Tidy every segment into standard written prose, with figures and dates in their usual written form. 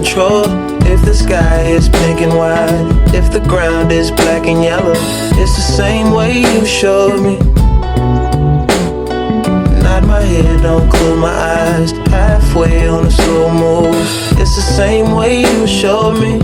control. If the sky is pink and white, if the ground is black and yellow, it's the same way you showed me. Nod my head, don't close my eyes, halfway on a slow move. It's the same way you showed me.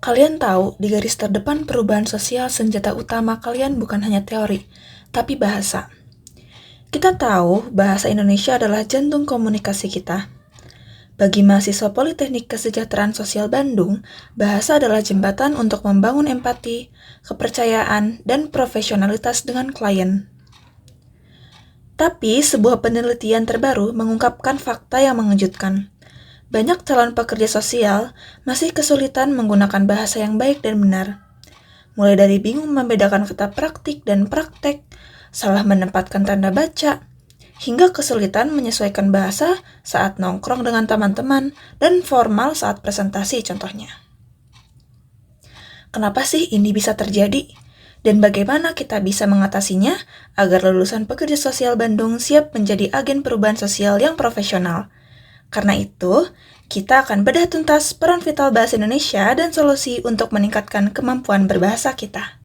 Kalian tahu, di garis terdepan perubahan sosial senjata utama kalian bukan hanya teori, tapi bahasa. Kita tahu bahasa Indonesia adalah jantung komunikasi kita. Bagi mahasiswa Politeknik Kesejahteraan Sosial Bandung, bahasa adalah jembatan untuk membangun empati, kepercayaan, dan profesionalitas dengan klien. Tapi, sebuah penelitian terbaru mengungkapkan fakta yang mengejutkan. Banyak calon pekerja sosial masih kesulitan menggunakan bahasa yang baik dan benar. Mulai dari bingung membedakan kata praktik dan praktek, salah menempatkan tanda baca, hingga kesulitan menyesuaikan bahasa saat nongkrong dengan teman-teman dan formal saat presentasi contohnya. Kenapa sih ini bisa terjadi? Dan bagaimana kita bisa mengatasinya agar lulusan pekerja sosial Bandung siap menjadi agen perubahan sosial yang profesional? Karena itu, kita akan bedah tuntas peran vital bahasa Indonesia dan solusi untuk meningkatkan kemampuan berbahasa kita.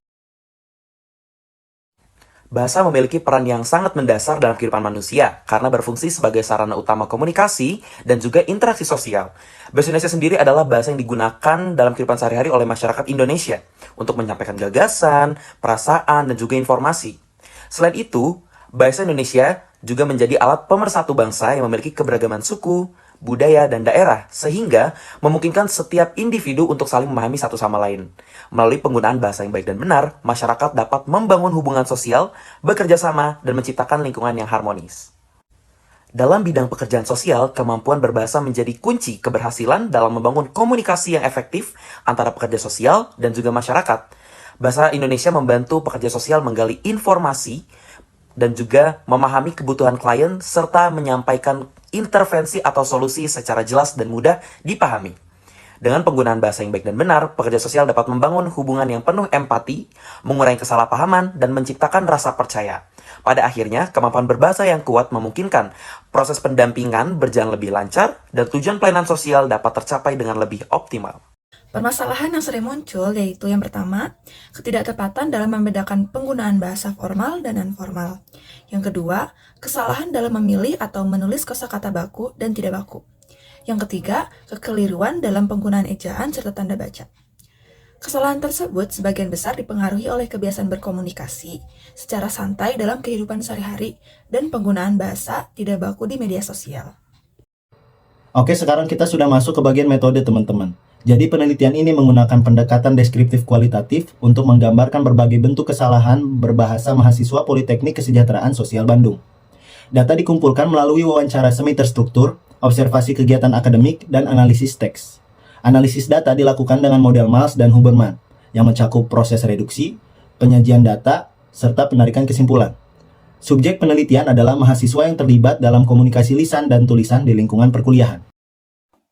Bahasa memiliki peran yang sangat mendasar dalam kehidupan manusia karena berfungsi sebagai sarana utama komunikasi dan juga interaksi sosial. Bahasa Indonesia sendiri adalah bahasa yang digunakan dalam kehidupan sehari-hari oleh masyarakat Indonesia untuk menyampaikan gagasan, perasaan, dan juga informasi. Selain itu, bahasa Indonesia juga menjadi alat pemersatu bangsa yang memiliki keberagaman suku, budaya, dan daerah, sehingga memungkinkan setiap individu untuk saling memahami satu sama lain. Melalui penggunaan bahasa yang baik dan benar, masyarakat dapat membangun hubungan sosial, bekerja sama, dan menciptakan lingkungan yang harmonis. Dalam bidang pekerjaan sosial, kemampuan berbahasa menjadi kunci keberhasilan dalam membangun komunikasi yang efektif antara pekerja sosial dan juga masyarakat. Bahasa Indonesia membantu pekerja sosial menggali informasi dan juga memahami kebutuhan klien serta menyampaikan intervensi atau solusi secara jelas dan mudah dipahami. Dengan penggunaan bahasa yang baik dan benar, pekerja sosial dapat membangun hubungan yang penuh empati, mengurangi kesalahpahaman, dan menciptakan rasa percaya. Pada akhirnya, kemampuan berbahasa yang kuat memungkinkan proses pendampingan berjalan lebih lancar dan tujuan pelayanan sosial dapat tercapai dengan lebih optimal. Permasalahan yang sering muncul yaitu yang pertama, ketidaktepatan dalam membedakan penggunaan bahasa formal dan non-formal. Yang kedua, kesalahan dalam memilih atau menulis kosakata baku dan tidak baku. Yang ketiga, kekeliruan dalam penggunaan ejaan serta tanda baca. Kesalahan tersebut sebagian besar dipengaruhi oleh kebiasaan berkomunikasi secara santai dalam kehidupan sehari-hari dan penggunaan bahasa tidak baku di media sosial. Oke, sekarang kita sudah masuk ke bagian metode teman-teman. Jadi penelitian ini menggunakan pendekatan deskriptif kualitatif untuk menggambarkan berbagai bentuk kesalahan berbahasa mahasiswa Politeknik Kesejahteraan Sosial Bandung. Data dikumpulkan melalui wawancara semi terstruktur, observasi kegiatan akademik, dan analisis teks. Analisis data dilakukan dengan model Miles dan Huberman, yang mencakup proses reduksi, penyajian data, serta penarikan kesimpulan. Subjek penelitian adalah mahasiswa yang terlibat dalam komunikasi lisan dan tulisan di lingkungan perkuliahan.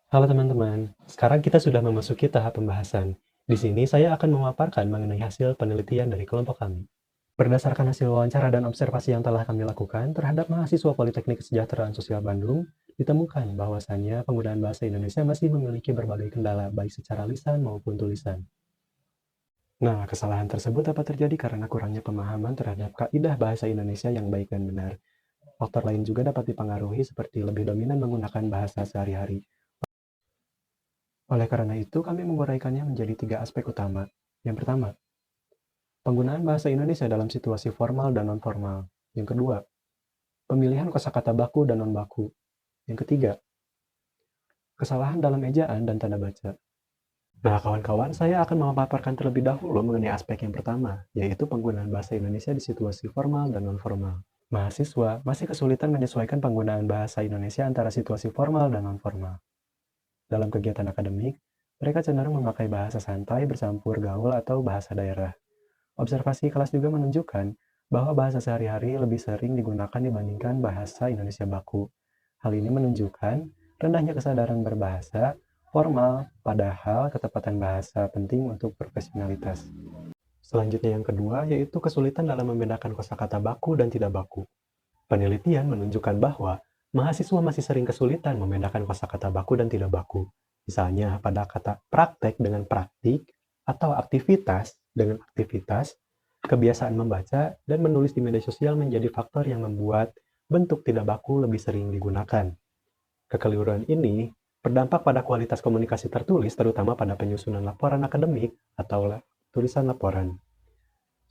Halo teman-teman, sekarang kita sudah memasuki tahap pembahasan. Di sini saya akan memaparkan mengenai hasil penelitian dari kelompok kami. Berdasarkan hasil wawancara dan observasi yang telah kami lakukan terhadap mahasiswa Politeknik Kesejahteraan Sosial Bandung, ditemukan bahwasannya penggunaan bahasa Indonesia masih memiliki berbagai kendala, baik secara lisan maupun tulisan. Nah, kesalahan tersebut dapat terjadi karena kurangnya pemahaman terhadap kaidah bahasa Indonesia yang baik dan benar. Faktor lain juga dapat dipengaruhi seperti lebih dominan menggunakan bahasa sehari-hari. Oleh karena itu, kami menguraikannya menjadi 3 aspek utama. Yang pertama, penggunaan bahasa Indonesia dalam situasi formal dan non-formal. Yang kedua, pemilihan kosakata baku dan non-baku. Yang ketiga, kesalahan dalam ejaan dan tanda baca. Nah, kawan-kawan, saya akan memaparkan terlebih dahulu mengenai aspek yang pertama, yaitu penggunaan bahasa Indonesia di situasi formal dan non-formal. Mahasiswa masih kesulitan menyesuaikan penggunaan bahasa Indonesia antara situasi formal dan non-formal. Dalam kegiatan akademik, mereka cenderung memakai bahasa santai bercampur gaul atau bahasa daerah. Observasi kelas juga menunjukkan bahwa bahasa sehari-hari lebih sering digunakan dibandingkan bahasa Indonesia baku. Hal ini menunjukkan rendahnya kesadaran berbahasa formal, padahal ketepatan bahasa penting untuk profesionalitas. Selanjutnya yang kedua, yaitu kesulitan dalam membedakan kosakata baku dan tidak baku. Penelitian menunjukkan bahwa mahasiswa masih sering kesulitan membedakan kosakata baku dan tidak baku. Misalnya pada kata praktek dengan praktik, atau aktivitas dengan aktivitas, kebiasaan membaca dan menulis di media sosial menjadi faktor yang membuat bentuk tidak baku lebih sering digunakan. Kekeliruan ini berdampak pada kualitas komunikasi tertulis, terutama pada penyusunan laporan akademik atau tulisan laporan.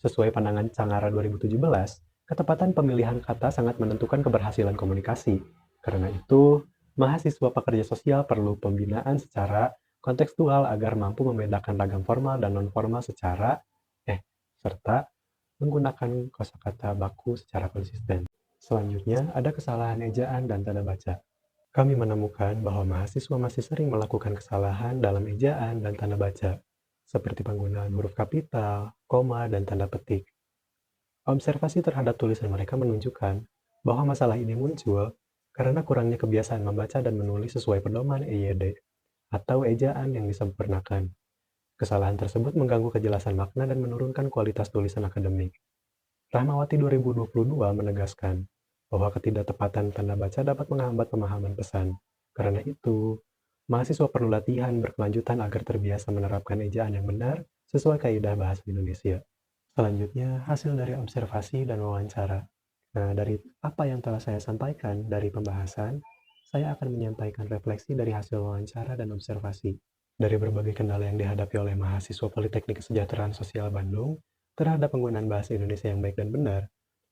Sesuai pandangan Cangara 2017, ketepatan pemilihan kata sangat menentukan keberhasilan komunikasi. Karena itu, mahasiswa pekerja sosial perlu pembinaan secara kontekstual agar mampu membedakan ragam formal dan non-formal serta menggunakan kosakata baku secara konsisten. Selanjutnya, ada kesalahan ejaan dan tanda baca. Kami menemukan bahwa mahasiswa masih sering melakukan kesalahan dalam ejaan dan tanda baca, seperti penggunaan huruf kapital, koma, dan tanda petik. Observasi terhadap tulisan mereka menunjukkan bahwa masalah ini muncul karena kurangnya kebiasaan membaca dan menulis sesuai pedoman EYD atau ejaan yang disempurnakan. Kesalahan tersebut mengganggu kejelasan makna dan menurunkan kualitas tulisan akademik. Rahmawati 2022 menegaskan bahwa ketidaktepatan tanda baca dapat menghambat pemahaman pesan. Karena itu, mahasiswa perlu latihan berkelanjutan agar terbiasa menerapkan ejaan yang benar sesuai kaidah bahasa Indonesia. Selanjutnya, hasil dari observasi dan wawancara. Nah, dari apa yang telah saya sampaikan dari pembahasan, saya akan menyampaikan refleksi dari hasil wawancara dan observasi. Dari berbagai kendala yang dihadapi oleh mahasiswa Politeknik Kesejahteraan Sosial Bandung terhadap penggunaan bahasa Indonesia yang baik dan benar,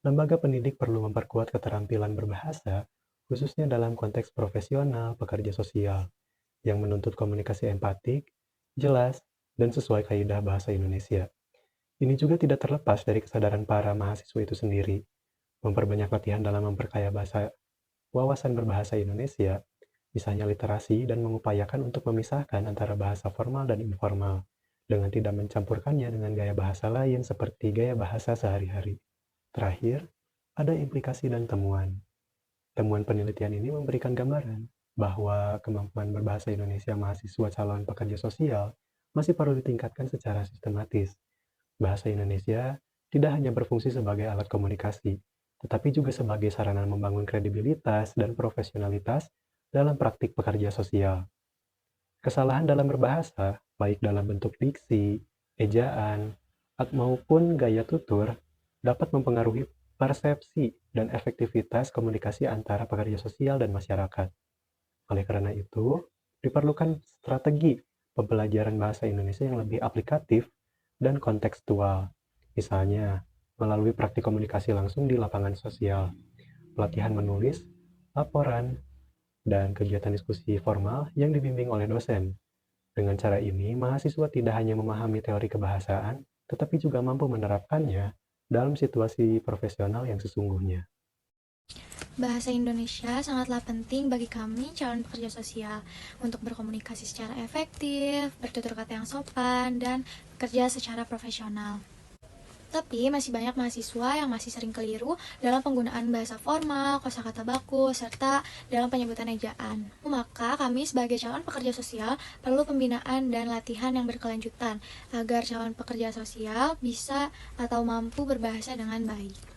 lembaga pendidik perlu memperkuat keterampilan berbahasa, khususnya dalam konteks profesional pekerja sosial, yang menuntut komunikasi empatik, jelas, dan sesuai kaidah bahasa Indonesia. Ini juga tidak terlepas dari kesadaran para mahasiswa itu sendiri, memperbanyak latihan dalam memperkaya wawasan berbahasa Indonesia, misalnya literasi, dan mengupayakan untuk memisahkan antara bahasa formal dan informal, dengan tidak mencampurkannya dengan gaya bahasa lain seperti gaya bahasa sehari-hari. Terakhir, ada implikasi dan temuan. Temuan penelitian ini memberikan gambaran bahwa kemampuan berbahasa Indonesia mahasiswa calon pekerja sosial masih perlu ditingkatkan secara sistematis. Bahasa Indonesia tidak hanya berfungsi sebagai alat komunikasi, tetapi juga sebagai sarana membangun kredibilitas dan profesionalitas dalam praktik pekerja sosial. Kesalahan dalam berbahasa, baik dalam bentuk diksi, ejaan, maupun gaya tutur, dapat mempengaruhi persepsi dan efektivitas komunikasi antara pekerja sosial dan masyarakat. Oleh karena itu, diperlukan strategi pembelajaran bahasa Indonesia yang lebih aplikatif dan kontekstual, misalnya melalui praktik komunikasi langsung di lapangan sosial, pelatihan menulis, laporan, dan kegiatan diskusi formal yang dibimbing oleh dosen. Dengan cara ini, mahasiswa tidak hanya memahami teori kebahasaan, tetapi juga mampu menerapkannya dalam situasi profesional yang sesungguhnya. Bahasa Indonesia sangatlah penting bagi kami calon pekerja sosial untuk berkomunikasi secara efektif, bertutur kata yang sopan, dan bekerja secara profesional. Tapi masih banyak mahasiswa yang masih sering keliru dalam penggunaan bahasa formal, kosakata baku, serta dalam penyebutan ejaan. Maka kami sebagai calon pekerja sosial perlu pembinaan dan latihan yang berkelanjutan agar calon pekerja sosial bisa atau mampu berbahasa dengan baik.